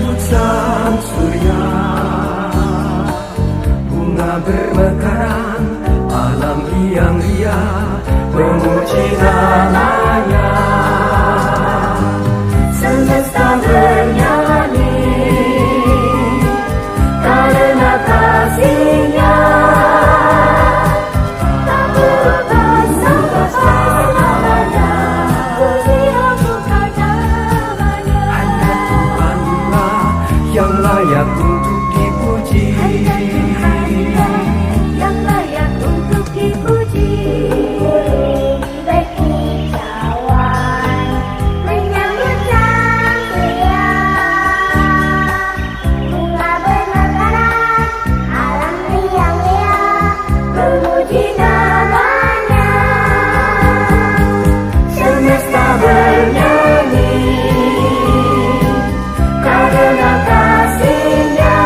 menyambut sang surya, bunga bermekaran, alam riang-riang memuji namanya. Semesta bernyanyi karena kasih-Nya, tak berubah sampai selamanya. Puji agunkan namanya. Hanya Tuhanlah yang layak untuk dipuji. Yang layak untuk dipuji. Berkicauan menyambut sang surya, bunga bermekaran, alam riang-riang memuji namanya. Semesta bernyanyi karena kasih-Nya,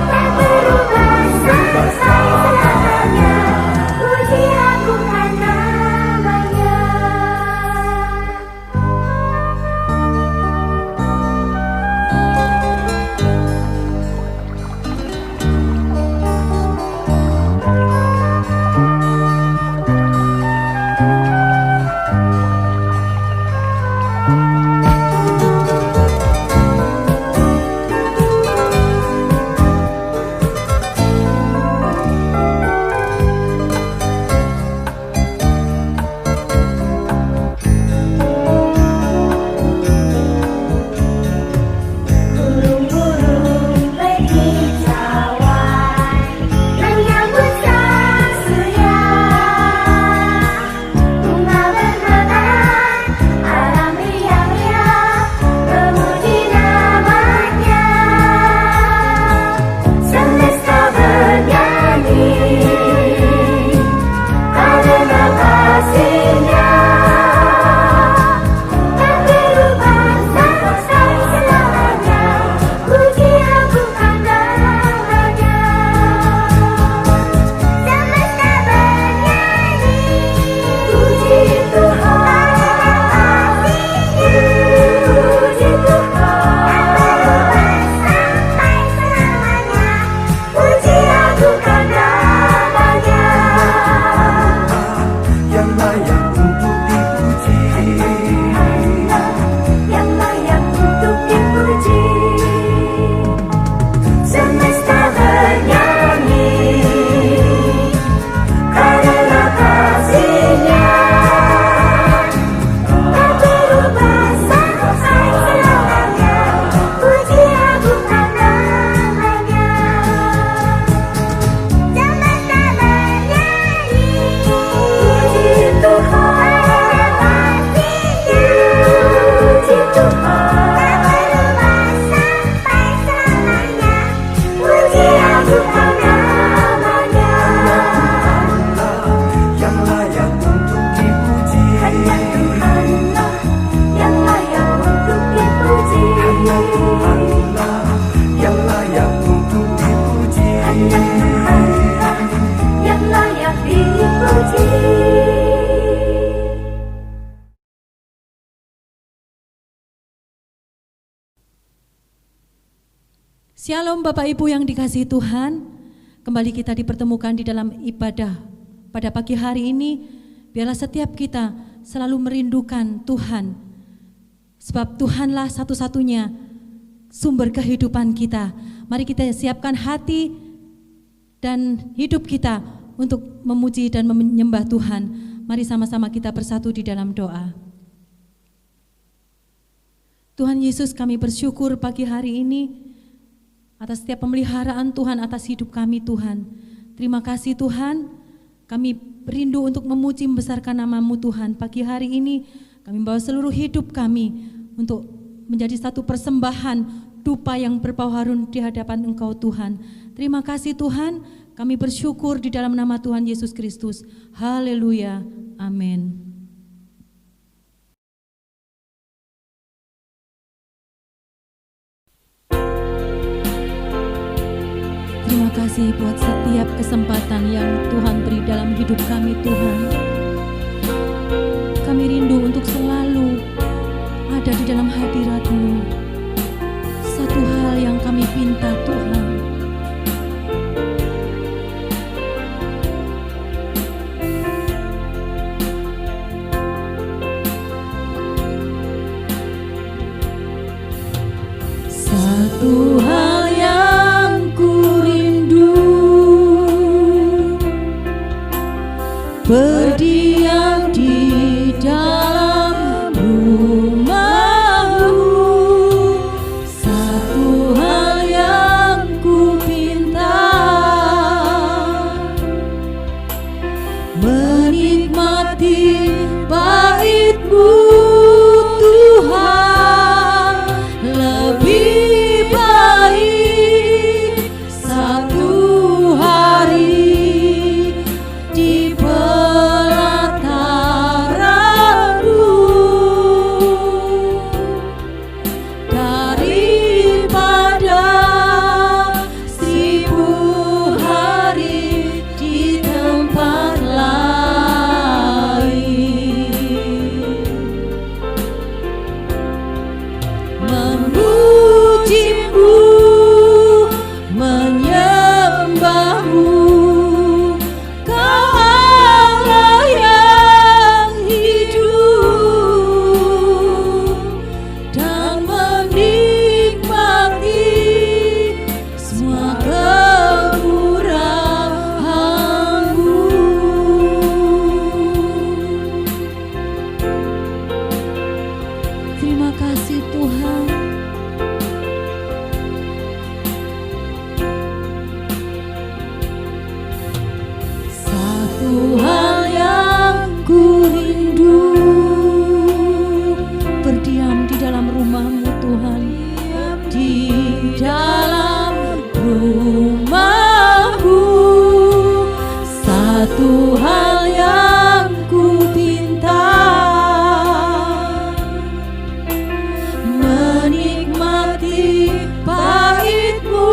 Tak berubah sampai selamanya. Puji agunkan namanya. Burung-burung berkicauan menyambut sang surya, bunga bermekaran, alam riang-riang memuji namanya. semesta bernyanyi karena kasih-Nya, Tak berubah sampai selamanya. Puji agunkan namanya. Semesta bernyanyi, puji Tuhan. Puji Tuhan. Tak berubah sampai selamanya. Puji agunkan namanya. yang layak untuk dipuji. Yang layak untuk dipuji. Semesta bernyanyi karena kasih-Nya, Tak berubah sampai selamanya. Puji agunkan namanya. Semesta bernyanyi, puji Tuhan. Puji Tuhan. Tak berubah sampai selamanya. Puji agunkan namanya. yang layak untuk dipuji. Hanya Tuhanlah yang layak untuk dipuji. Hanya Tuhanlah yang layak untuk dipuji. Hanya Tuhanlah yang layak dipuji. Shalom Bapak Ibu yang dikasihi Tuhan, kembali kita dipertemukan di dalam ibadah pada pagi hari ini. Biarlah setiap kita selalu merindukan Tuhan, sebab Tuhanlah satu-satunya sumber kehidupan kita. Mari kita siapkan hati dan hidup kita untuk memuji dan menyembah Tuhan. Mari sama-sama kita bersatu di dalam doa. Tuhan Yesus, kami bersyukur pagi hari ini atas setiap pemeliharaan Tuhan atas hidup kami Tuhan. Terima kasih Tuhan, kami rindu untuk memuji membesarkan nama-Mu Tuhan. Pagi hari ini kami membawa seluruh hidup kami untuk menjadi satu persembahan dupa yang berbau harum di hadapan Engkau Tuhan. Terima kasih Tuhan, kami bersyukur di dalam nama Tuhan Yesus Kristus. Haleluya, amin. Terima kasih buat setiap kesempatan yang Tuhan beri dalam hidup kami Tuhan. Kami rindu untuk selalu ada di dalam hadirat-Mu. Satu hal yang ku rindu, berdiam di dalam rumah-Mu. Satu hal yang ku pinta, menikmati bait-Mu Tuhan. Lebih baik satu hari di pelataran-Mu daripada 1000 hari di tempat lain. Memuji-Mu, menyembah-Mu, Kau Allah yang hidup, dan menikmati semua kemurahan-Mu. Terima kasih Tuhan. Satu hal yang ku rindu, berdiam di dalam rumah-Mu Tuhan. Di dalam rumah-Mu, satu hal yang ku pinta, menikmati bait-Mu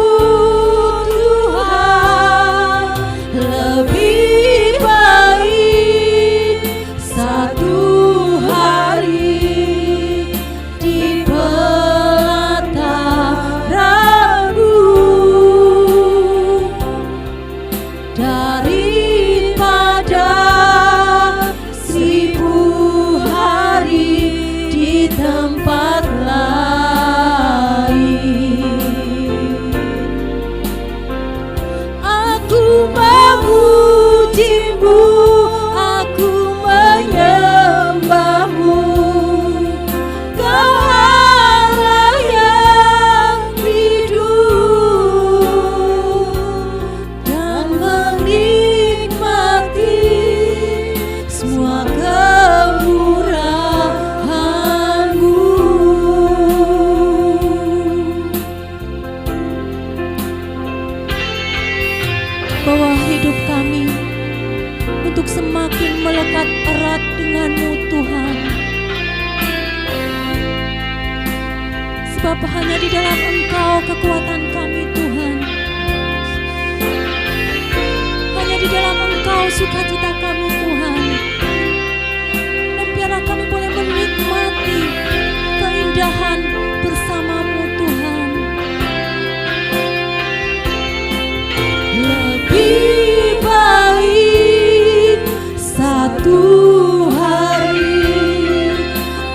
Tuhan. Lebih baik satu hari di pelataran-Mu daripada 1000 hari di tempat lain. Aku memuji-Mu, aku menyembah-Mu, Kau Allah yang hidup, dan menikmati semua kemurahan-Mu. Bawa hidup kami untuk semakin melekat erat dengan-Mu Tuhan. Sebab hanya di dalam Engkau kekuatan kami Tuhan. Hanya di dalam Engkau sukacita kami Tuhan. Dan biarlah kami boleh menikmati keindahan bersama-Mu Tuhan. Lebih baik satu hari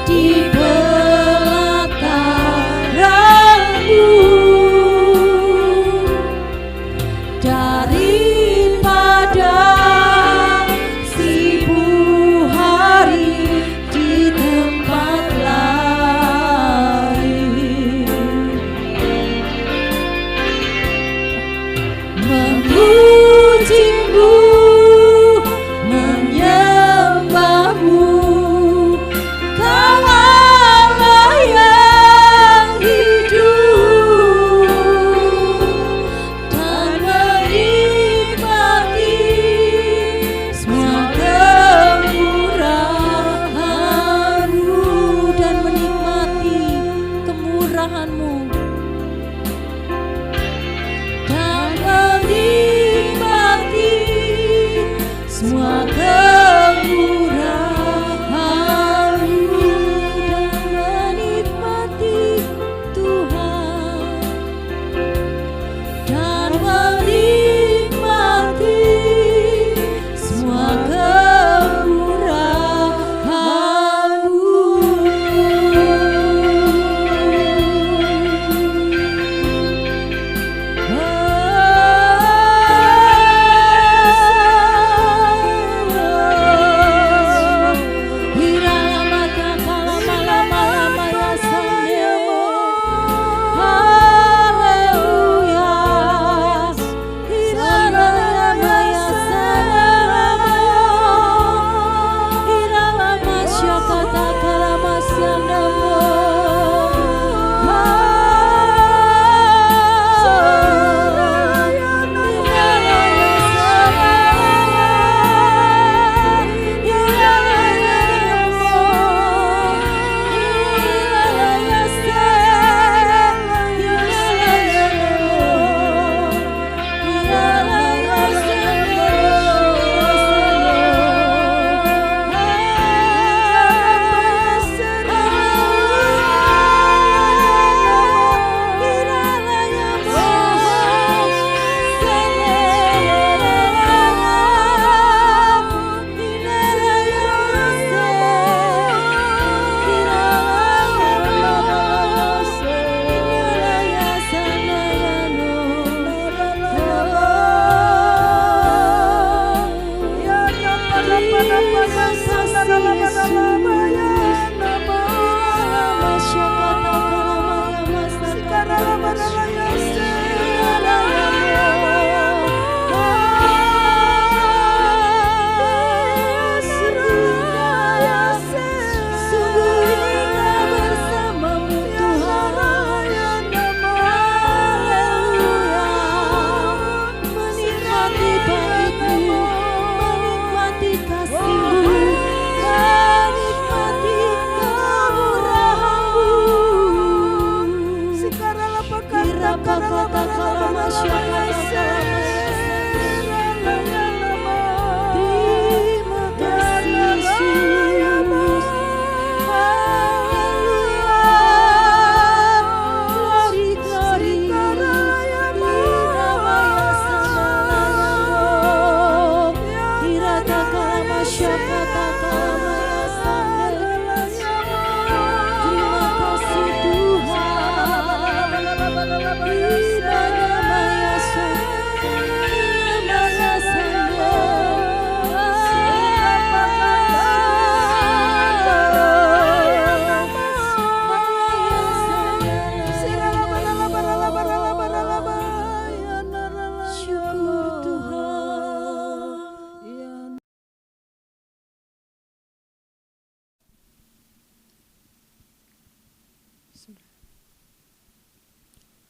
di pelataran-Mu daripada 1000 hari di tempat lain. Memuji-Mu, menyembah-Mu, Kau Allah yang hidup, dan menikmati semua kemurahan-Mu, dan menikmati kemurahan-Mu, dan menikmati semua kemurahan-Mu, dan menikmati Tuhan, dan menikmati semua kemurahan-Mu.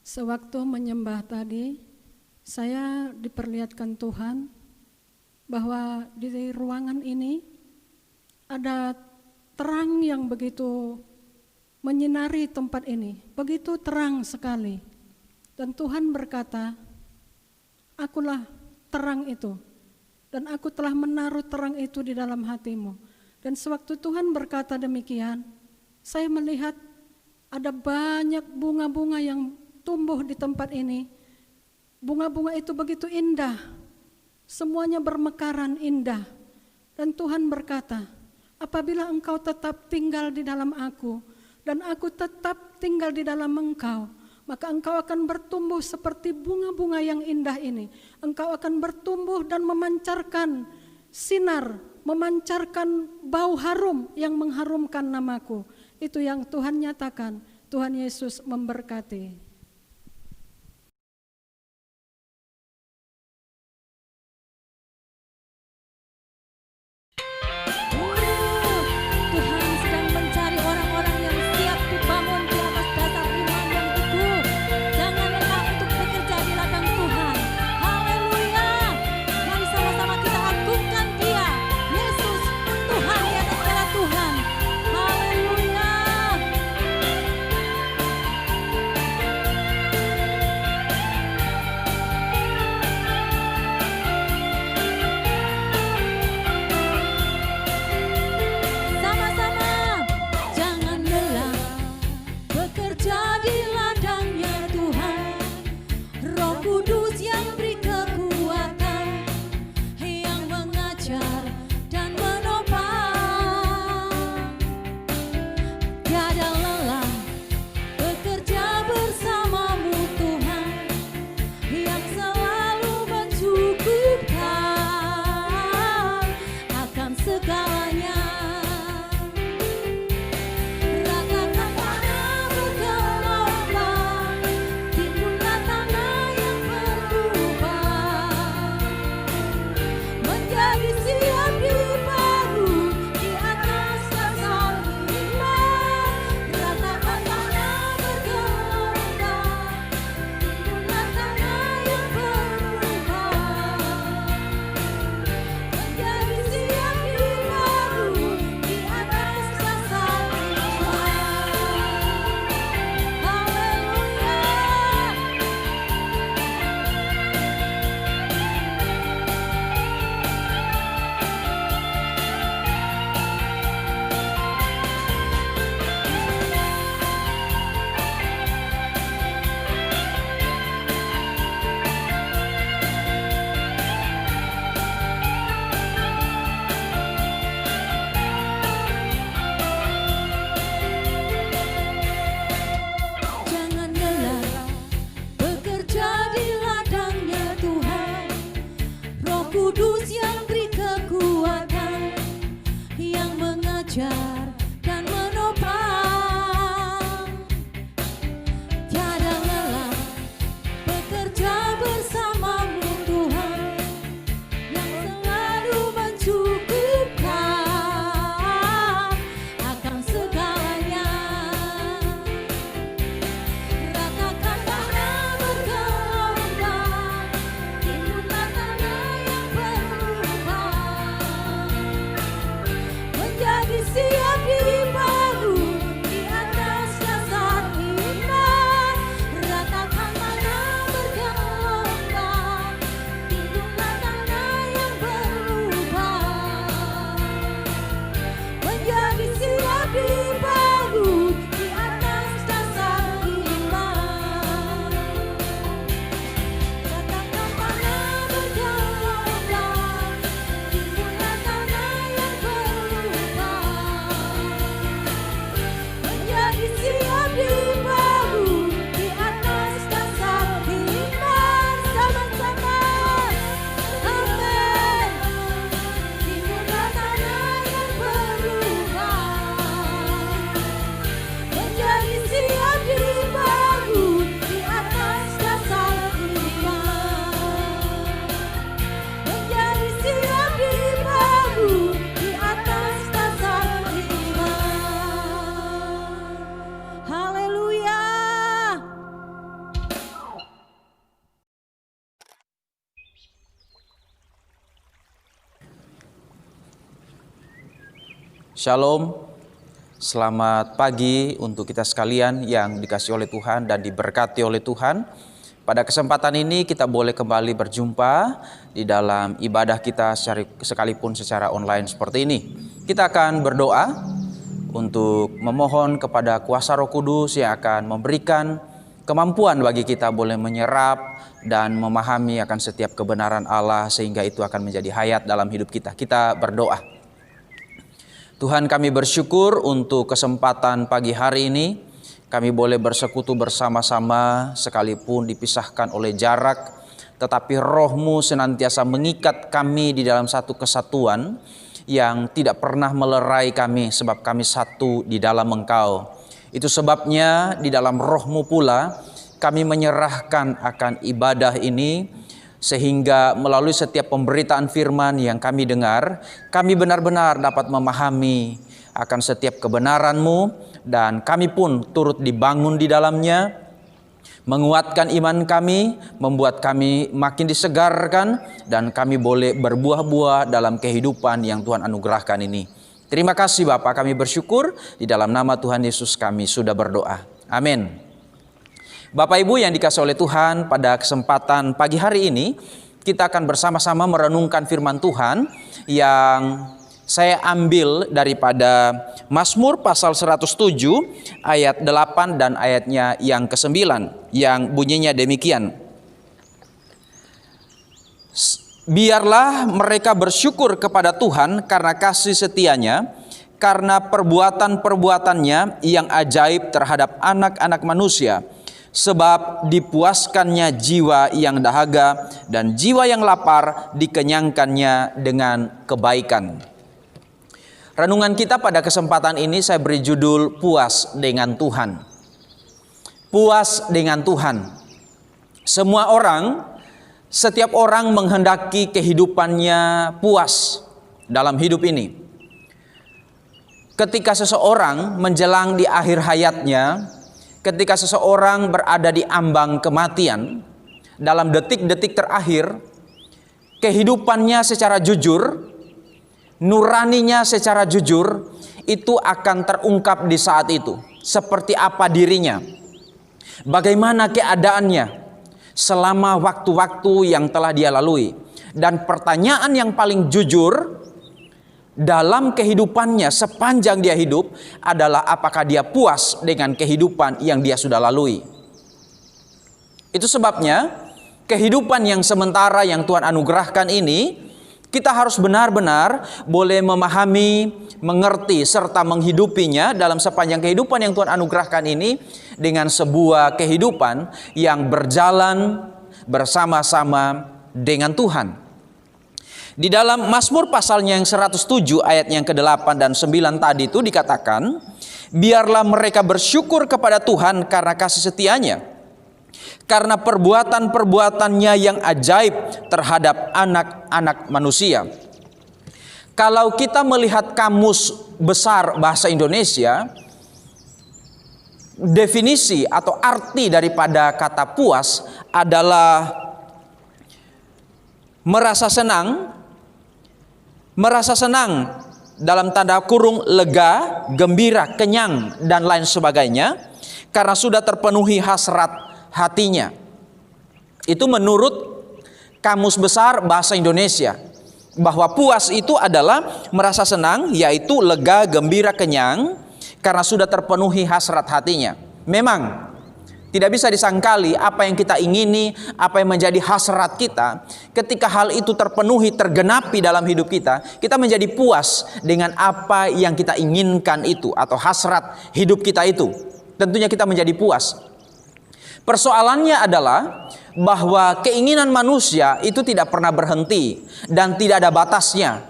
Sewaktu menyembah tadi, saya diperlihatkan Tuhan bahwa di ruangan ini ada terang yang begitu menyinari tempat ini, begitu terang sekali. Dan Tuhan berkata, "Akulah terang itu, dan aku telah menaruh terang itu di dalam hatimu." Dan sewaktu Tuhan berkata demikian, saya melihat ada banyak bunga-bunga yang tumbuh di tempat ini. Bunga-bunga itu begitu indah, semuanya bermekaran indah. Dan Tuhan berkata, apabila engkau tetap tinggal di dalam aku, dan aku tetap tinggal di dalam engkau, maka engkau akan bertumbuh seperti bunga-bunga yang indah ini. Engkau akan bertumbuh dan memancarkan sinar, memancarkan bau harum yang mengharumkan namaku. Itu yang Tuhan nyatakan. Tuhan Yesus memberkati. Tuhan sedang mencari orang-orang yang siap dibangun di atas dasar iman yang teguh. Jangan lelah untuk bekerja di ladang Tuhan. Haleluya. Mari sama-sama kita agungkan Dia, Yesus, Tuhan di atas segala Tuhan. Haleluya. Shalom, selamat pagi untuk kita sekalian yang dikasihi oleh Tuhan dan diberkati oleh Tuhan. Pada kesempatan ini kita boleh kembali berjumpa di dalam ibadah kita sekalipun secara online seperti ini. Kita akan berdoa untuk memohon kepada kuasa Roh Kudus yang akan memberikan kemampuan bagi kita boleh menyerap dan memahami akan setiap kebenaran Allah sehingga itu akan menjadi hayat dalam hidup kita. Kita berdoa. Tuhan, kami bersyukur untuk kesempatan pagi hari ini. Kami boleh bersekutu bersama-sama sekalipun dipisahkan oleh jarak. Tetapi Roh-Mu senantiasa mengikat kami di dalam satu kesatuan yang tidak pernah melerai kami sebab kami satu di dalam Engkau. Itu sebabnya di dalam Roh-Mu pula kami menyerahkan akan ibadah ini sehingga melalui setiap pemberitaan firman yang kami dengar, kami benar-benar dapat memahami akan setiap kebenaran-Mu dan kami pun turut dibangun di dalamnya, menguatkan iman kami, membuat kami makin disegarkan dan kami boleh berbuah-buah dalam kehidupan yang Tuhan anugerahkan ini. Terima kasih Bapa, kami bersyukur di dalam nama Tuhan Yesus kami sudah berdoa. Amin. Bapak Ibu yang dikasihi oleh Tuhan, pada kesempatan pagi hari ini kita akan bersama-sama merenungkan firman Tuhan yang saya ambil daripada Mazmur pasal 107 ayat 8 dan ayatnya yang ke-9 yang bunyinya demikian. Biarlah mereka bersyukur kepada Tuhan karena kasih setianya, karena perbuatan-perbuatannya yang ajaib terhadap anak-anak manusia. Sebab dipuaskannya jiwa yang dahaga dan jiwa yang lapar dikenyangkannya dengan kebaikan. Renungan kita pada kesempatan ini saya beri judul Puas dengan Tuhan. Puas dengan Tuhan. Semua orang, setiap orang menghendaki kehidupannya puas dalam hidup ini. Ketika seseorang menjelang di akhir hayatnya, ketika seseorang berada di ambang kematian, dalam detik-detik terakhir, kehidupannya secara jujur, nuraninya secara jujur, itu akan terungkap di saat itu. Seperti apa dirinya, bagaimana keadaannya selama waktu-waktu yang telah dia lalui. Dan pertanyaan yang paling jujur dalam kehidupannya sepanjang dia hidup adalah apakah dia puas dengan kehidupan yang dia sudah lalui. Itu sebabnya kehidupan yang sementara yang Tuhan anugerahkan ini, kita harus benar-benar boleh memahami, mengerti, serta menghidupinya dalam sepanjang kehidupan yang Tuhan anugerahkan ini dengan sebuah kehidupan yang berjalan bersama-sama dengan Tuhan. Di dalam Mazmur pasalnya yang 107 ayat yang ke-8 dan 9 tadi itu dikatakan, biarlah mereka bersyukur kepada Tuhan karena kasih setianya, karena perbuatan-perbuatannya yang ajaib terhadap anak-anak manusia. Kalau kita melihat kamus besar bahasa Indonesia, definisi atau arti daripada kata puas adalah merasa senang dalam tanda kurung lega, gembira, kenyang dan lain sebagainya karena sudah terpenuhi hasrat hatinya. Itu menurut kamus besar bahasa Indonesia, bahwa puas itu adalah merasa senang, yaitu lega, gembira, kenyang karena sudah terpenuhi hasrat hatinya. Memang tidak bisa disangkali apa yang kita ingini, apa yang menjadi hasrat kita. Ketika hal itu terpenuhi, tergenapi dalam hidup kita, kita menjadi puas dengan apa yang kita inginkan itu atau hasrat hidup kita itu. Tentunya kita menjadi puas. Persoalannya adalah bahwa keinginan manusia itu tidak pernah berhenti dan tidak ada batasnya.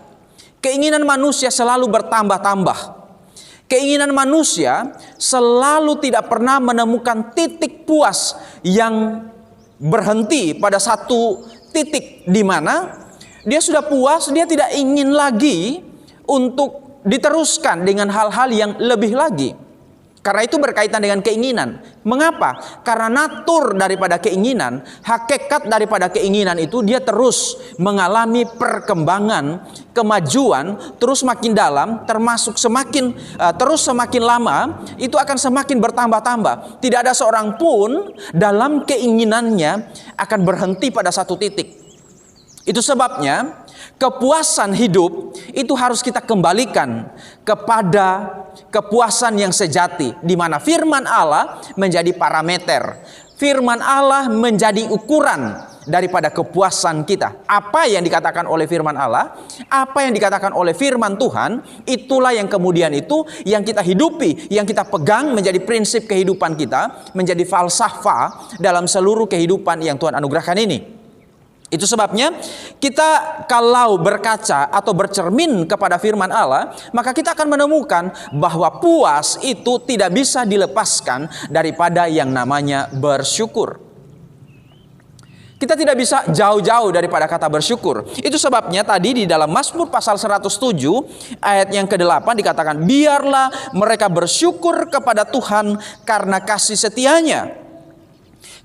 Keinginan manusia selalu bertambah-tambah. Keinginan manusia selalu tidak pernah menemukan titik puas yang berhenti pada satu titik di mana dia sudah puas, dia tidak ingin lagi untuk diteruskan dengan hal-hal yang lebih lagi. Karena itu berkaitan dengan keinginan. Mengapa? Karena natur daripada keinginan, hakikat daripada keinginan itu dia terus mengalami perkembangan, kemajuan, terus makin dalam, termasuk semakin lama, itu akan semakin bertambah-tambah. Tidak ada seorang pun dalam keinginannya akan berhenti pada satu titik. Itu sebabnya kepuasan hidup itu harus kita kembalikan kepada kepuasan yang sejati, di mana firman Allah menjadi parameter. Firman Allah menjadi ukuran daripada kepuasan kita. Apa yang dikatakan oleh firman Allah, apa yang dikatakan oleh firman Tuhan, itulah yang kemudian itu yang kita hidupi, yang kita pegang menjadi prinsip kehidupan kita, menjadi falsafah dalam seluruh kehidupan yang Tuhan anugerahkan ini. Itu sebabnya kita kalau berkaca atau bercermin kepada firman Allah, maka kita akan menemukan bahwa puas itu tidak bisa dilepaskan daripada yang namanya bersyukur. Kita tidak bisa jauh-jauh daripada kata bersyukur. Itu sebabnya tadi di dalam Mazmur pasal 107 ayat yang ke-8 dikatakan, biarlah mereka bersyukur kepada Tuhan karena kasih setianya,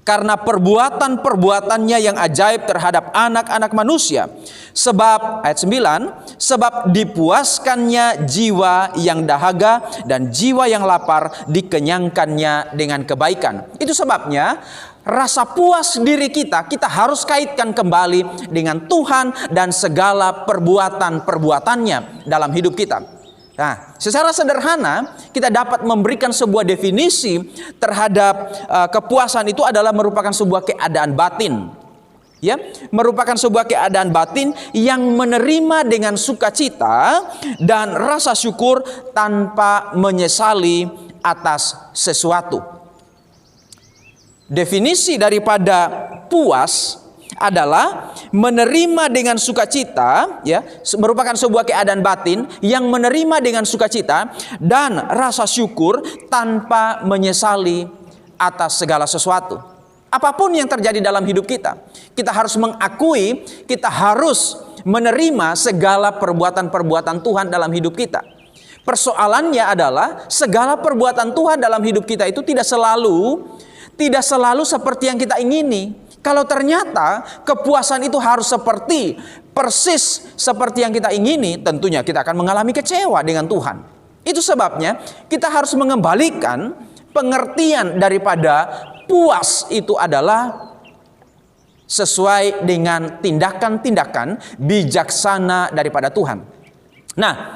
karena perbuatan-perbuatannya yang ajaib terhadap anak-anak manusia. Sebab, ayat 9, sebab dipuaskannya jiwa yang dahaga dan jiwa yang lapar dikenyangkannya dengan kebaikan. Itu sebabnya rasa puas diri kita harus kaitkan kembali dengan Tuhan dan segala perbuatan-perbuatannya dalam hidup kita. Nah, secara sederhana kita dapat memberikan sebuah definisi terhadap kepuasan itu adalah merupakan sebuah keadaan batin. Ya, merupakan sebuah keadaan batin yang menerima dengan sukacita dan rasa syukur tanpa menyesali atas sesuatu. Definisi daripada puas adalah menerima dengan sukacita, ya, merupakan sebuah keadaan batin yang menerima dengan sukacita dan rasa syukur tanpa menyesali atas segala sesuatu. Apapun yang terjadi dalam hidup kita harus mengakui, kita harus menerima segala perbuatan-perbuatan Tuhan dalam hidup kita. Persoalannya adalah segala perbuatan Tuhan dalam hidup kita itu tidak selalu seperti yang kita ingini. Kalau ternyata kepuasan itu harus persis seperti yang kita ingini, tentunya kita akan mengalami kecewa dengan Tuhan. Itu sebabnya kita harus mengembalikan pengertian daripada puas itu adalah sesuai dengan tindakan-tindakan bijaksana daripada Tuhan. Nah,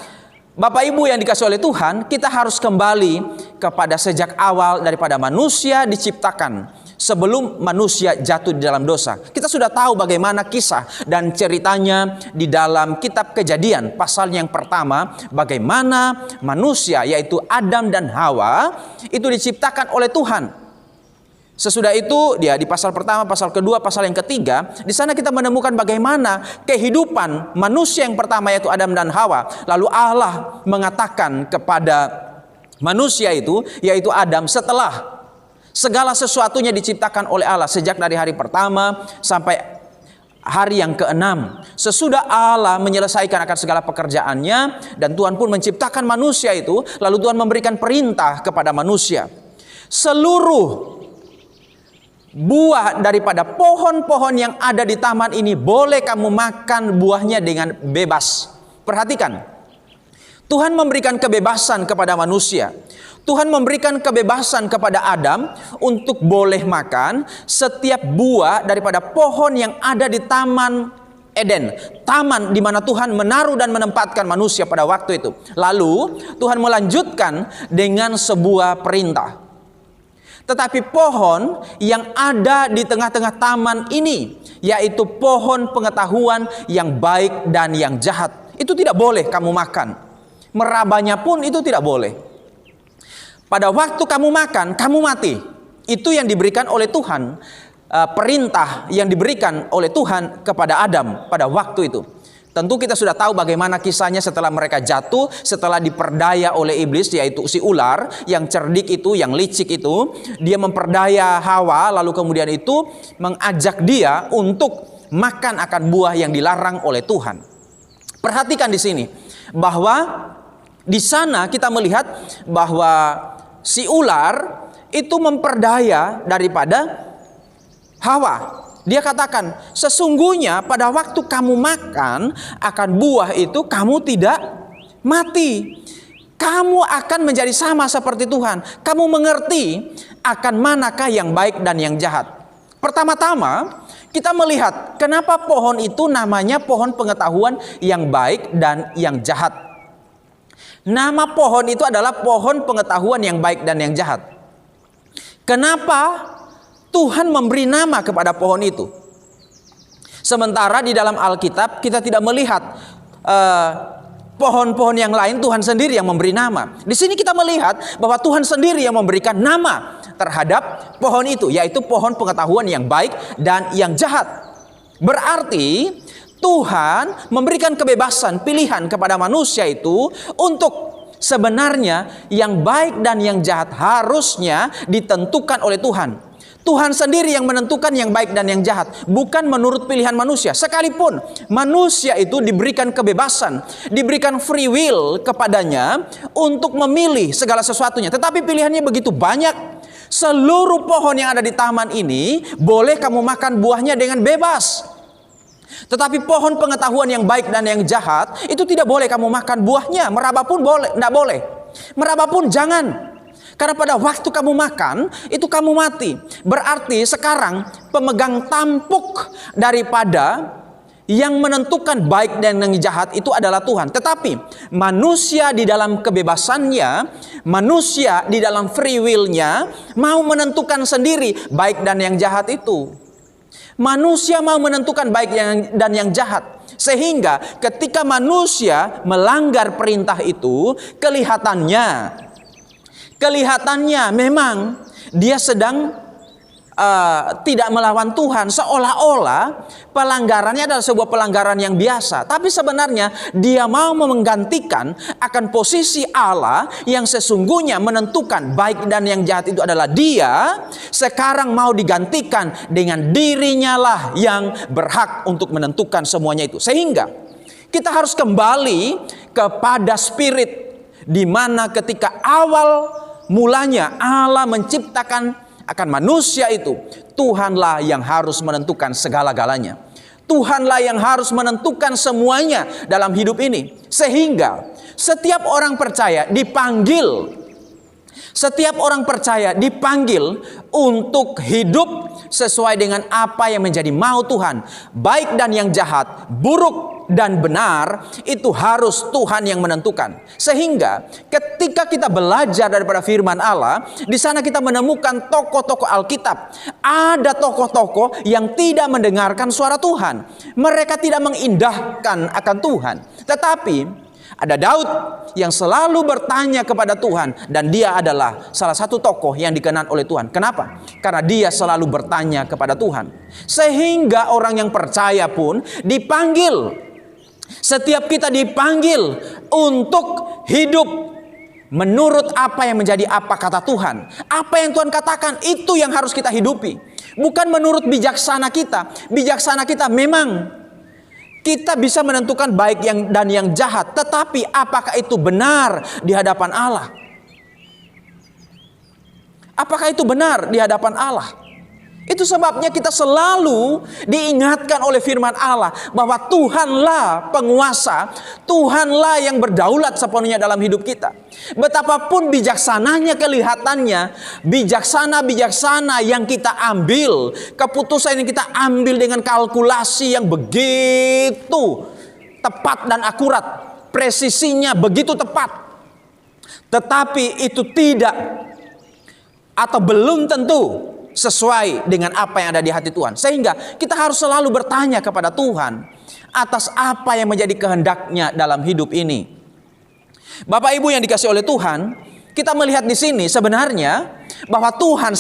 Bapak Ibu yang dikasihi oleh Tuhan, kita harus kembali kepada sejak awal daripada manusia diciptakan. Sebelum manusia jatuh di dalam dosa, kita sudah tahu bagaimana kisah dan ceritanya di dalam kitab Kejadian pasal yang pertama, bagaimana manusia yaitu Adam dan Hawa itu diciptakan oleh Tuhan. Sesudah itu dia di pasal pertama, pasal kedua, pasal yang ketiga, di sana kita menemukan bagaimana kehidupan manusia yang pertama yaitu Adam dan Hawa. Lalu Allah mengatakan kepada manusia itu yaitu Adam, setelah segala sesuatunya diciptakan oleh Allah sejak dari hari pertama sampai hari yang ke-6. Sesudah Allah menyelesaikan akan segala pekerjaannya dan Tuhan pun menciptakan manusia itu, lalu Tuhan memberikan perintah kepada manusia. Seluruh buah daripada pohon-pohon yang ada di taman ini boleh kamu makan buahnya dengan bebas. Perhatikan, Tuhan memberikan kebebasan kepada manusia. Tuhan memberikan kebebasan kepada Adam untuk boleh makan setiap buah daripada pohon yang ada di Taman Eden. Taman di mana Tuhan menaruh dan menempatkan manusia pada waktu itu. Lalu Tuhan melanjutkan dengan sebuah perintah. Tetapi pohon yang ada di tengah-tengah taman ini, yaitu pohon pengetahuan yang baik dan yang jahat, itu tidak boleh kamu makan. Merabanya pun itu tidak boleh. Pada waktu kamu makan, kamu mati. Itu yang diberikan oleh Tuhan, perintah yang diberikan oleh Tuhan kepada Adam pada waktu itu. Tentu kita sudah tahu bagaimana kisahnya setelah mereka jatuh, setelah diperdaya oleh iblis, yaitu si ular yang cerdik itu, yang licik itu. Dia memperdaya Hawa, lalu kemudian itu mengajak dia untuk makan akan buah yang dilarang oleh Tuhan. Perhatikan di sini bahwa di sana kita melihat bahwa si ular itu memperdaya daripada Hawa. Dia katakan, sesungguhnya pada waktu kamu makan akan buah itu kamu tidak mati. Kamu akan menjadi sama seperti Tuhan. Kamu mengerti akan manakah yang baik dan yang jahat. Pertama-tama kita melihat kenapa pohon itu namanya pohon pengetahuan yang baik dan yang jahat. Nama pohon itu adalah pohon pengetahuan yang baik dan yang jahat. Kenapa Tuhan memberi nama kepada pohon itu? Sementara di dalam Alkitab kita tidak melihat pohon-pohon yang lain, Tuhan sendiri yang memberi nama. Di sini kita melihat bahwa Tuhan sendiri yang memberikan nama terhadap pohon itu, yaitu pohon pengetahuan yang baik dan yang jahat. Berarti Tuhan memberikan kebebasan pilihan kepada manusia itu untuk sebenarnya yang baik dan yang jahat harusnya ditentukan oleh Tuhan. Tuhan sendiri yang menentukan yang baik dan yang jahat, bukan menurut pilihan manusia. Sekalipun manusia itu diberikan kebebasan, diberikan free will kepadanya untuk memilih segala sesuatunya, tetapi pilihannya begitu banyak. Seluruh pohon yang ada di taman ini boleh kamu makan buahnya dengan bebas. Tetapi pohon pengetahuan yang baik dan yang jahat itu tidak boleh kamu makan buahnya. Meraba pun boleh, tidak boleh. Meraba pun jangan. Karena pada waktu kamu makan, itu kamu mati. Berarti sekarang pemegang tampuk daripada yang menentukan baik dan yang jahat itu adalah Tuhan. Tetapi manusia di dalam kebebasannya, manusia di dalam free will-nya mau menentukan sendiri baik dan yang jahat itu. Manusia mau menentukan baik dan yang jahat. Sehingga ketika manusia melanggar perintah itu, kelihatannya memang dia sedang tidak melawan Tuhan, seolah-olah pelanggarannya adalah sebuah pelanggaran yang biasa. Tapi sebenarnya dia mau menggantikan akan posisi Allah yang sesungguhnya menentukan baik dan yang jahat itu adalah Dia. Sekarang mau digantikan dengan dirinya lah yang berhak untuk menentukan semuanya itu. Sehingga kita harus kembali kepada spirit, di mana ketika awal mulanya Allah menciptakan akan manusia itu, Tuhanlah yang harus menentukan segala-galanya. Tuhanlah yang harus menentukan semuanya dalam hidup ini. Sehingga setiap orang percaya dipanggil untuk hidup sesuai dengan apa yang menjadi mau Tuhan. Baik dan yang jahat, buruk dan benar, itu harus Tuhan yang menentukan. Sehingga ketika kita belajar daripada firman Allah, di sana kita menemukan tokoh-tokoh Alkitab. Ada tokoh-tokoh yang tidak mendengarkan suara Tuhan. Mereka tidak mengindahkan akan Tuhan. Tetapi ada Daud yang selalu bertanya kepada Tuhan, dan dia adalah salah satu tokoh yang dikenal oleh Tuhan. Kenapa? Karena dia selalu bertanya kepada Tuhan. Sehingga orang yang percaya pun dipanggil. Setiap kita dipanggil untuk hidup menurut apa yang menjadi apa kata Tuhan. Apa yang Tuhan katakan itu yang harus kita hidupi. Bukan menurut bijaksana kita. Bijaksana kita memang kita bisa menentukan baik dan yang jahat. Tetapi apakah itu benar di hadapan Allah? Apakah itu benar di hadapan Allah? Itu sebabnya kita selalu diingatkan oleh firman Allah bahwa Tuhanlah penguasa, Tuhanlah yang berdaulat sepenuhnya dalam hidup kita. Betapapun bijaksananya kelihatannya, bijaksana yang kita ambil, keputusan yang kita ambil dengan kalkulasi yang begitu tepat dan akurat, presisinya begitu tepat. Tetapi itu tidak atau belum tentu sesuai dengan apa yang ada di hati Tuhan. Sehingga kita harus selalu bertanya kepada Tuhan atas apa yang menjadi kehendaknya dalam hidup ini. Bapak Ibu yang dikasihi oleh Tuhan, kita melihat di sini sebenarnya bahwa Tuhan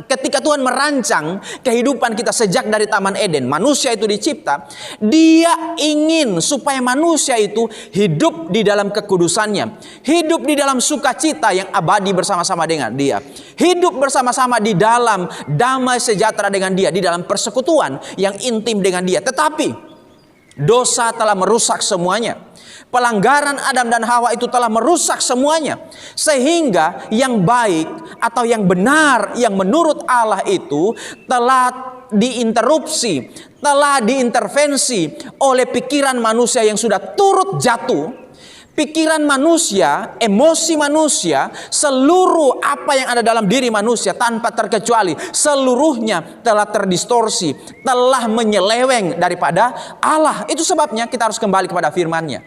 ketika Tuhan merancang kehidupan kita sejak dari Taman Eden, manusia itu dicipta, Dia ingin supaya manusia itu hidup di dalam kekudusannya, hidup di dalam sukacita yang abadi bersama-sama dengan Dia, hidup bersama-sama di dalam damai sejahtera dengan Dia, di dalam persekutuan yang intim dengan Dia. Tetapi Dosa telah merusak semuanya. Pelanggaran Adam dan Hawa itu telah merusak semuanya. Sehingga yang baik atau yang benar, yang menurut Allah itu telah diinterupsi, telah diintervensi oleh pikiran manusia yang sudah turut jatuh. Pikiran manusia, emosi manusia, seluruh apa yang ada dalam diri manusia tanpa terkecuali, seluruhnya telah terdistorsi, telah menyeleweng daripada Allah. Itu sebabnya kita harus kembali kepada firman-Nya.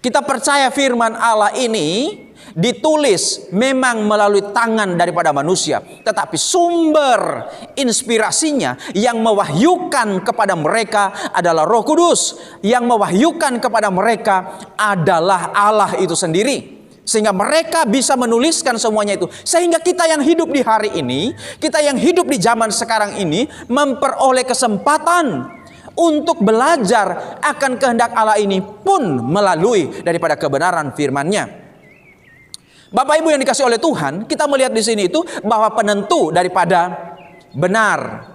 Kita percaya firman Allah ini ditulis memang melalui tangan daripada manusia, tetapi sumber inspirasinya yang mewahyukan kepada mereka adalah Roh Kudus, yang mewahyukan kepada mereka adalah Allah itu sendiri. Sehingga mereka bisa menuliskan semuanya itu. Sehingga kita yang hidup di hari ini, kita yang hidup di zaman sekarang ini memperoleh kesempatan untuk belajar akan kehendak Allah ini pun melalui daripada kebenaran firman-Nya. Bapak Ibu yang dikasihi oleh Tuhan, kita melihat di sini itu bahwa penentu daripada benar,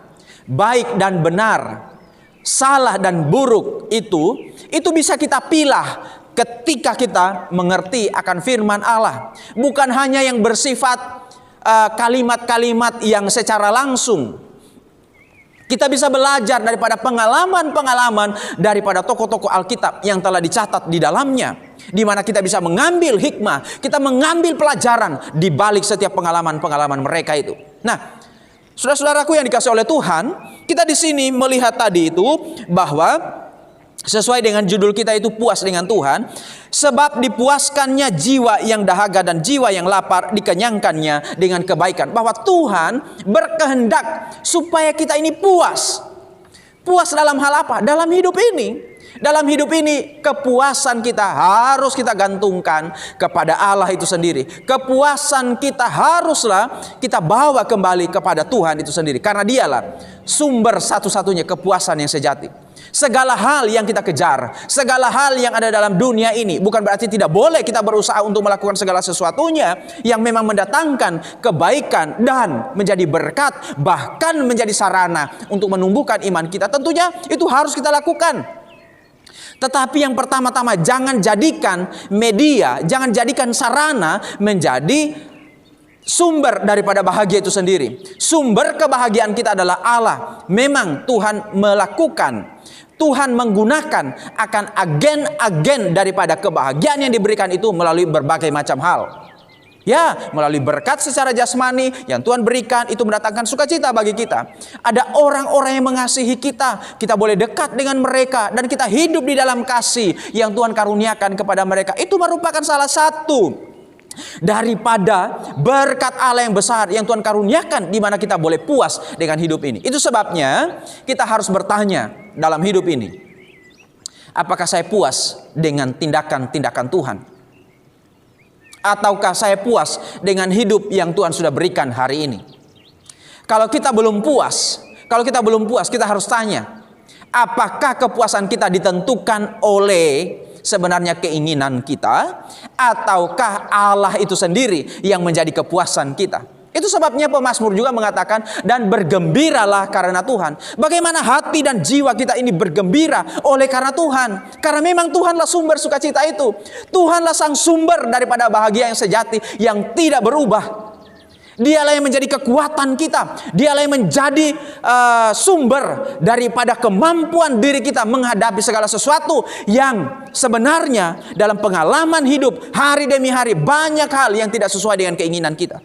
baik dan benar, salah dan buruk itu bisa kita pilah ketika kita mengerti akan firman Allah. Bukan hanya yang bersifat kalimat-kalimat yang secara langsung. Kita bisa belajar daripada pengalaman-pengalaman daripada tokoh-tokoh Alkitab yang telah dicatat di dalamnya, di mana kita bisa mengambil hikmah, kita mengambil pelajaran di balik setiap pengalaman-pengalaman mereka itu. Nah, saudara-saudaraku yang dikasihi oleh Tuhan, kita di sini melihat tadi itu bahwa sesuai dengan judul kita itu puas dengan Tuhan, sebab dipuaskannya jiwa yang dahaga dan jiwa yang lapar dikenyangkannya dengan kebaikan. Bahwa Tuhan berkehendak supaya kita ini puas. Puas dalam hal apa? Dalam hidup ini. Dalam hidup ini kepuasan kita harus kita gantungkan kepada Allah itu sendiri. Kepuasan kita haruslah kita bawa kembali kepada Tuhan itu sendiri. Karena Dialah sumber satu-satunya kepuasan yang sejati. Segala hal yang kita kejar, segala hal yang ada dalam dunia ini, bukan berarti tidak boleh kita berusaha untuk melakukan segala sesuatunya yang memang mendatangkan kebaikan dan menjadi berkat, bahkan menjadi sarana untuk menumbuhkan iman kita. Tentunya itu harus kita lakukan. Tetapi yang pertama-tama, jangan jadikan media, jangan jadikan sarana menjadi sumber daripada bahagia itu sendiri. Sumber kebahagiaan kita adalah Allah. Memang Tuhan melakukan, Tuhan menggunakan akan agen-agen daripada kebahagiaan yang diberikan itu melalui berbagai macam hal. Ya, melalui berkat secara jasmani yang Tuhan berikan itu mendatangkan sukacita bagi kita. Ada orang-orang yang mengasihi kita, kita boleh dekat dengan mereka dan kita hidup di dalam kasih yang Tuhan karuniakan kepada mereka. Itu merupakan salah satu daripada berkat Allah yang besar yang Tuhan karuniakan, di mana kita boleh puas dengan hidup ini. Itu sebabnya kita harus bertanya dalam hidup ini, apakah saya puas dengan tindakan-tindakan Tuhan? Ataukah saya puas dengan hidup yang Tuhan sudah berikan hari ini? Kalau kita belum puas, kita harus tanya, apakah kepuasan kita ditentukan oleh sebenarnya keinginan kita, ataukah Allah itu sendiri yang menjadi kepuasan kita? Itu sebabnya pemazmur juga mengatakan, dan bergembiralah karena Tuhan. Bagaimana hati dan jiwa kita ini bergembira oleh karena Tuhan. Karena memang Tuhanlah sumber sukacita itu. Tuhanlah sang sumber daripada bahagia yang sejati, yang tidak berubah. Dialah yang menjadi kekuatan kita. Dialah yang menjadi sumber daripada kemampuan diri kita menghadapi segala sesuatu yang sebenarnya dalam pengalaman hidup hari demi hari banyak hal yang tidak sesuai dengan keinginan kita.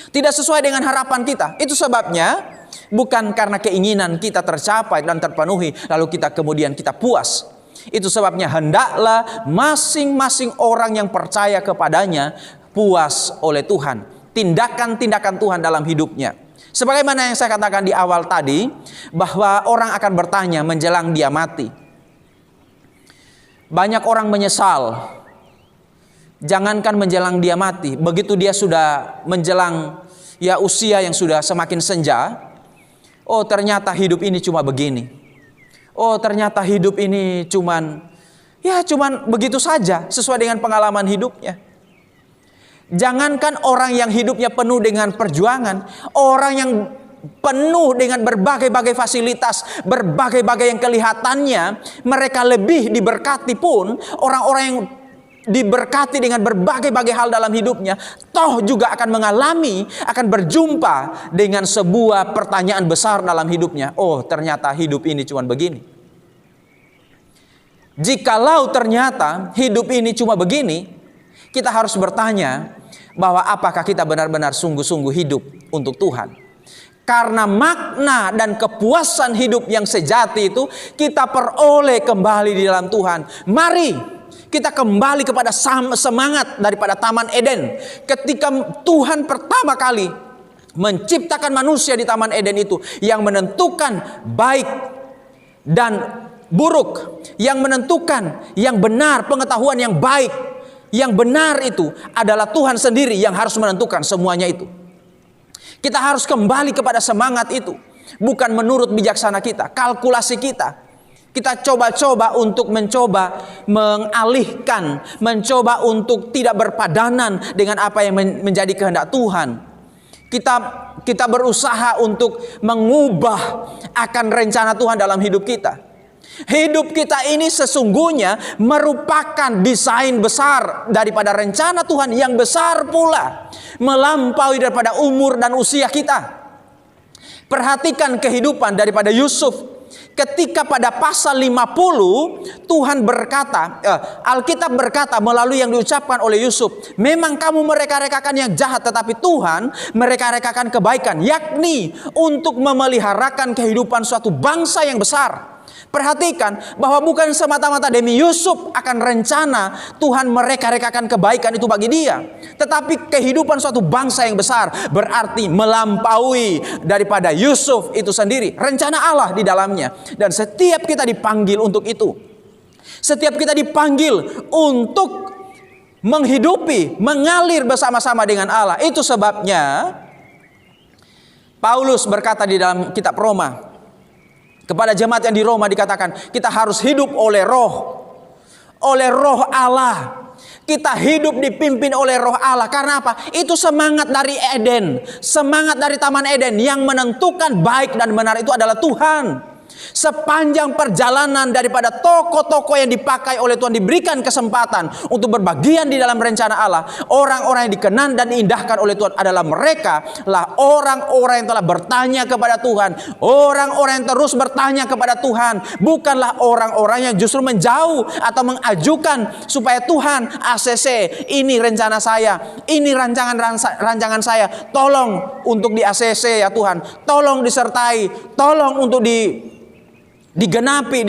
Tidak sesuai dengan harapan kita. Itu sebabnya bukan karena keinginan kita tercapai dan terpenuhi lalu kita kemudian kita puas. Itu sebabnya hendaklah masing-masing orang yang percaya kepadanya puas oleh Tuhan. Tindakan-tindakan Tuhan dalam hidupnya. Sebagaimana yang saya katakan di awal tadi, bahwa orang akan bertanya menjelang dia mati. Banyak orang menyesal. Jangankan menjelang dia mati, begitu dia sudah menjelang usia yang sudah semakin senja, oh ternyata hidup ini cuma begini. Oh ternyata hidup ini cuman begitu saja sesuai dengan pengalaman hidupnya. Jangankan orang yang hidupnya penuh dengan perjuangan, orang yang penuh dengan berbagai-bagai fasilitas, berbagai-bagai yang kelihatannya mereka lebih diberkati pun, orang-orang yang diberkati dengan berbagai-bagai hal dalam hidupnya, toh juga akan mengalami, akan berjumpa dengan sebuah pertanyaan besar dalam hidupnya. Oh, ternyata hidup ini cuma begini. Jikalau ternyata hidup ini cuma begini, kita harus bertanya bahwa apakah kita benar-benar sungguh-sungguh hidup untuk Tuhan. Karena makna dan kepuasan hidup yang sejati itu kita peroleh kembali di dalam Tuhan. Mari kita kembali kepada semangat daripada Taman Eden. Ketika Tuhan pertama kali menciptakan manusia di Taman Eden itu, yang menentukan baik dan buruk, yang menentukan yang benar, pengetahuan yang baik, yang benar itu adalah Tuhan sendiri yang harus menentukan semuanya itu. Kita harus kembali kepada semangat itu, bukan menurut bijaksana kita, kalkulasi kita. Kita coba-coba untuk mencoba mengalihkan, mencoba untuk tidak berpadanan dengan apa yang menjadi kehendak Tuhan. Kita berusaha untuk mengubah akan rencana Tuhan dalam hidup kita. Hidup kita ini sesungguhnya merupakan desain besar daripada rencana Tuhan yang besar pula, melampaui daripada umur dan usia kita. Perhatikan kehidupan daripada Yusuf. Ketika pada pasal 50 Tuhan berkata, Alkitab berkata melalui yang diucapkan oleh Yusuf, memang kamu mereka-rekakan yang jahat, tetapi Tuhan mereka-rekakan kebaikan, yakni untuk memeliharakan kehidupan suatu bangsa yang besar. Perhatikan bahwa bukan semata-mata demi Yusuf akan rencana Tuhan mereka-rekakan kebaikan itu bagi dia, tetapi kehidupan suatu bangsa yang besar, berarti melampaui daripada Yusuf itu sendiri, rencana Allah di dalamnya. Dan setiap kita dipanggil untuk itu. Setiap kita dipanggil untuk menghidupi, mengalir bersama-sama dengan Allah. Itu sebabnya Paulus berkata di dalam kitab Roma, kepada jemaat yang di Roma dikatakan, kita harus hidup oleh roh Allah. Kita hidup dipimpin oleh roh Allah. Karena apa? Itu semangat dari Eden, semangat dari Taman Eden. Yang menentukan baik dan benar itu adalah Tuhan. Sepanjang perjalanan daripada tokoh-tokoh yang dipakai oleh Tuhan, diberikan kesempatan untuk berbagian di dalam rencana Allah. Orang-orang yang dikenan dan diindahkan oleh Tuhan adalah mereka lah orang-orang yang telah bertanya kepada Tuhan, orang-orang yang terus bertanya kepada Tuhan, bukanlah orang-orang yang justru menjauh atau mengajukan supaya Tuhan ACC, ini rencana saya, ini rancangan saya, tolong untuk di ACC ya Tuhan, tolong disertai, tolong untuk digenapi,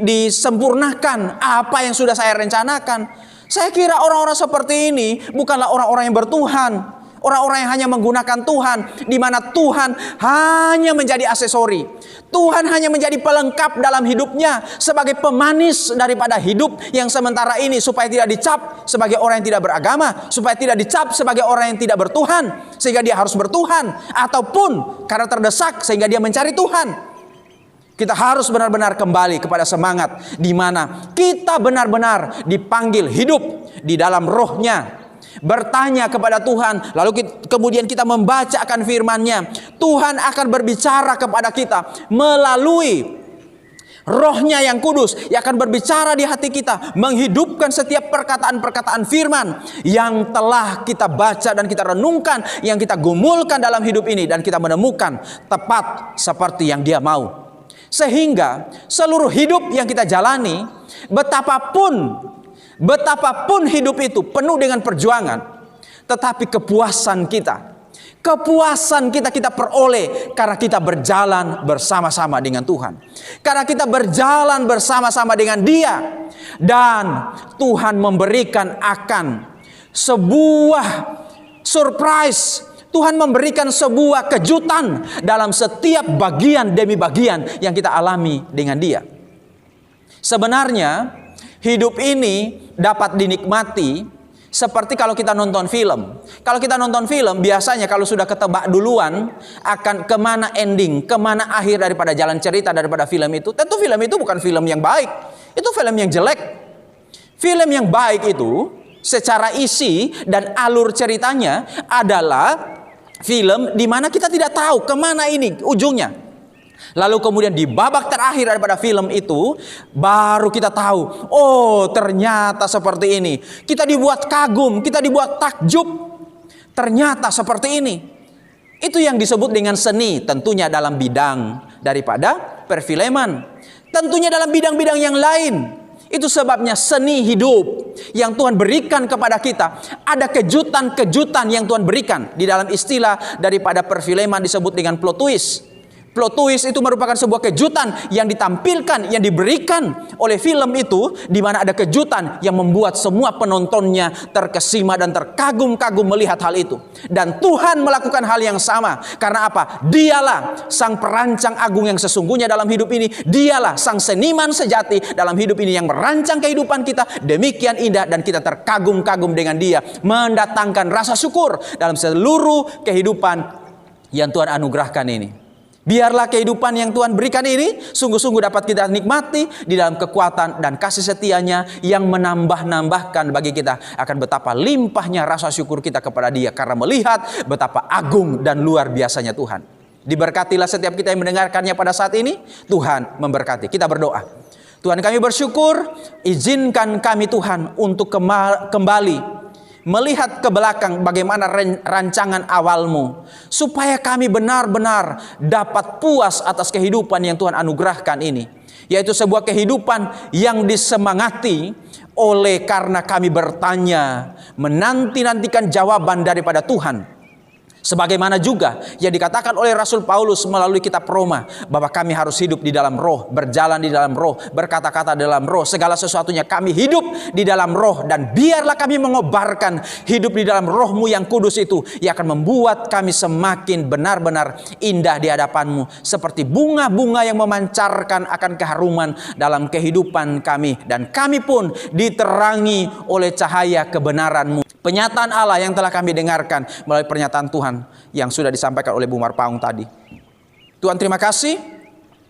disempurnakan apa yang sudah saya rencanakan. Saya kira orang-orang seperti ini bukanlah orang-orang yang bertuhan, orang-orang yang hanya menggunakan Tuhan, di mana Tuhan hanya menjadi aksesori, Tuhan hanya menjadi pelengkap dalam hidupnya, sebagai pemanis daripada hidup yang sementara ini, supaya tidak dicap sebagai orang yang tidak beragama, supaya tidak dicap sebagai orang yang tidak bertuhan sehingga dia harus bertuhan, ataupun karena terdesak sehingga dia mencari Tuhan. Kita harus benar-benar kembali kepada semangat di mana kita benar-benar dipanggil hidup di dalam rohnya, bertanya kepada Tuhan, lalu kemudian kita membacakan firman-Nya. Tuhan akan berbicara kepada kita melalui rohnya yang kudus, yang akan berbicara di hati kita, menghidupkan setiap perkataan-perkataan firman yang telah kita baca dan kita renungkan, yang kita gumulkan dalam hidup ini, dan kita menemukan tepat seperti yang Dia mau. Sehingga seluruh hidup yang kita jalani, betapapun hidup itu penuh dengan perjuangan, tetapi kepuasan kita peroleh karena kita berjalan bersama-sama dengan Tuhan, karena kita berjalan bersama-sama dengan Dia, dan Tuhan memberikan akan sebuah surprise. Tuhan memberikan sebuah kejutan dalam setiap bagian demi bagian yang kita alami dengan Dia. Sebenarnya hidup ini dapat dinikmati seperti kalau kita nonton film. Kalau kita nonton film, biasanya kalau sudah ketebak duluan akan kemana ending, kemana akhir daripada jalan cerita daripada film itu, tentu film itu bukan film yang baik, itu film yang jelek. Film yang baik itu secara isi dan alur ceritanya adalah film di mana kita tidak tahu kemana ini ujungnya. Lalu kemudian di babak terakhir daripada film itu baru kita tahu, oh ternyata seperti ini. Kita dibuat kagum, kita dibuat takjub. Ternyata seperti ini. Itu yang disebut dengan seni, tentunya dalam bidang daripada perfilman. Tentunya dalam bidang-bidang yang lain. Itu sebabnya seni hidup yang Tuhan berikan kepada kita. Ada kejutan-kejutan yang Tuhan berikan. Di dalam istilah daripada perfilman disebut dengan plot twist. Plot twist itu merupakan sebuah kejutan yang ditampilkan, yang diberikan oleh film itu, di mana ada kejutan yang membuat semua penontonnya terkesima dan terkagum-kagum melihat hal itu. Dan Tuhan melakukan hal yang sama. Karena apa? Dialah sang perancang agung yang sesungguhnya dalam hidup ini. Dialah sang seniman sejati dalam hidup ini yang merancang kehidupan kita demikian indah, dan kita terkagum-kagum dengan Dia, mendatangkan rasa syukur dalam seluruh kehidupan yang Tuhan anugerahkan ini. Biarlah kehidupan yang Tuhan berikan ini sungguh-sungguh dapat kita nikmati di dalam kekuatan dan kasih setianya yang menambah-nambahkan bagi kita akan betapa limpahnya rasa syukur kita kepada Dia karena melihat betapa agung dan luar biasanya Tuhan. Diberkatilah setiap kita yang mendengarkannya pada saat ini. Tuhan memberkati. Kita berdoa. Tuhan, kami bersyukur, izinkan kami Tuhan untuk kembali melihat ke belakang bagaimana rancangan awal-Mu, supaya kami benar-benar dapat puas atas kehidupan yang Tuhan anugerahkan ini, yaitu sebuah kehidupan yang disemangati oleh karena kami bertanya, menanti-nantikan jawaban daripada Tuhan. Sebagaimana juga yang dikatakan oleh Rasul Paulus melalui kitab Roma, bahwa kami harus hidup di dalam roh, berjalan di dalam roh, berkata-kata dalam roh, segala sesuatunya kami hidup di dalam roh. Dan biarlah kami mengobarkan hidup di dalam roh-Mu yang kudus itu, yang akan membuat kami semakin benar-benar indah di hadapan-Mu, seperti bunga-bunga yang memancarkan akan keharuman dalam kehidupan kami. Dan kami pun diterangi oleh cahaya kebenaran-Mu. Penyataan Allah yang telah kami dengarkan melalui pernyataan Tuhan yang sudah disampaikan oleh Bung Marpaung tadi. Tuhan, terima kasih.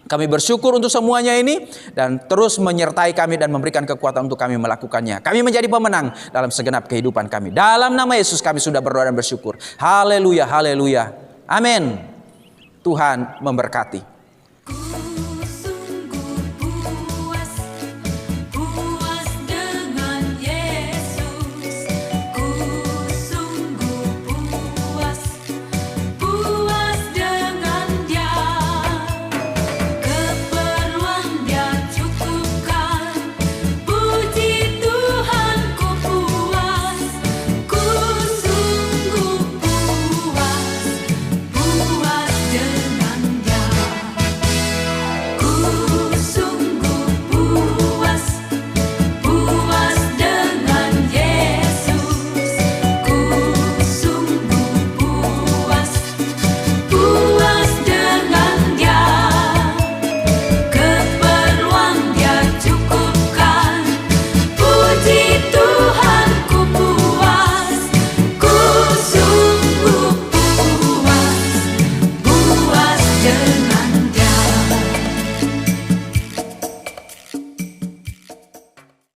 Kami bersyukur untuk semuanya ini, dan terus menyertai kami dan memberikan kekuatan untuk kami melakukannya. Kami menjadi pemenang dalam segenap kehidupan kami. Dalam nama Yesus kami sudah berdoa dan bersyukur. Haleluya, haleluya. Amin. Tuhan memberkati.